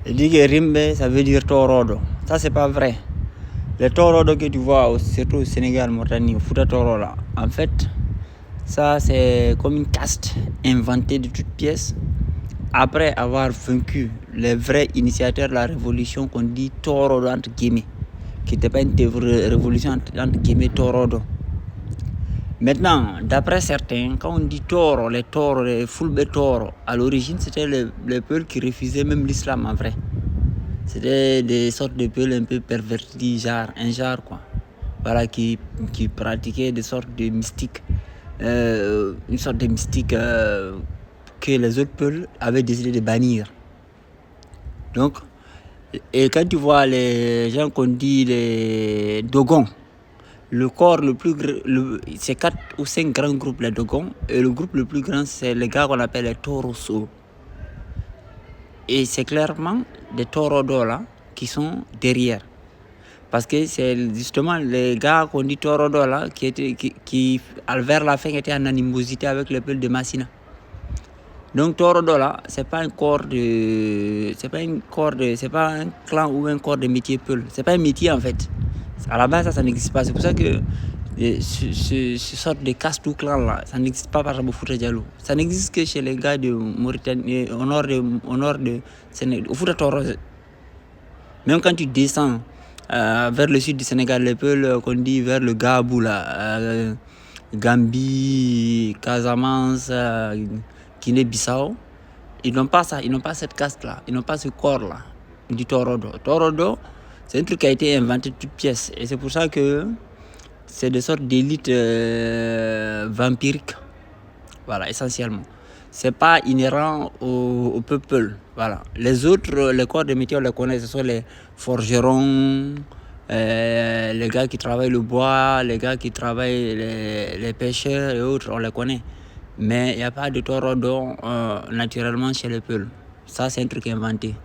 Il dit que Rimbe, ça veut dire Torodo. Ça, c'est pas vrai. Les Torodo que tu vois, surtout au Sénégal, Mauritanie, au Fouta Toro, là, en fait, ça, c'est comme une caste inventée de toutes pièces. Après avoir vaincu les vrais initiateurs de la révolution qu'on dit Torodo, entre guillemets, qui n'était pas une révolution, entre guillemets, Torodo. Maintenant, d'après certains, quand on dit Toro, les Toros, les Fulbe Toro, à l'origine, c'était les peuples qui refusaient même l'islam en vrai. C'était des sortes de peuples un peu pervertis, un genre quoi. Voilà, qui pratiquaient des sortes de mystiques. Une sorte de mystique que les autres peuples avaient décidé de bannir. Donc, et quand tu vois les gens qu'on dit les Dogons, le corps le plus grand, c'est 4 ou 5 grands groupes, les Dogons, et le groupe le plus grand, c'est les gars qu'on appelle les Toroso. Et c'est clairement des Torodo là qui sont derrière. Parce que c'est justement les gars qu'on dit Torodo là qui vers la fin étaient en animosité avec le peuple de Massina. Donc Torodo là, c'est pas un clan ou un corps de métier peul. C'est pas un métier en fait. À la base ça n'existe pas. C'est pour ça que ce sorte de caste ou clan là, ça n'existe pas par exemple au Fouta Djallou. Ça n'existe que chez les gars de Mauritanie, au nord de Sénégal, au Fouta Toro. Même quand tu descends vers le sud du Sénégal, les peuples qu'on dit vers le Gabou là, Gambie, Casamance, Guinée-Bissau, ils n'ont pas ça, ils n'ont pas cette caste là, ils n'ont pas ce corps là du Torodo. Torodo, c'est un truc qui a été inventé de toutes pièces et c'est pour ça que c'est des sortes d'élites vampiriques, voilà, essentiellement. C'est pas inhérent au peuple, voilà. Les autres, les corps de métier, on les connaît, ce sont les forgerons, les gars qui travaillent le bois, les gars qui travaillent les pêcheurs et autres, on les connaît. Mais il n'y a pas de Torodo naturellement chez les peuples. Ça, c'est un truc inventé.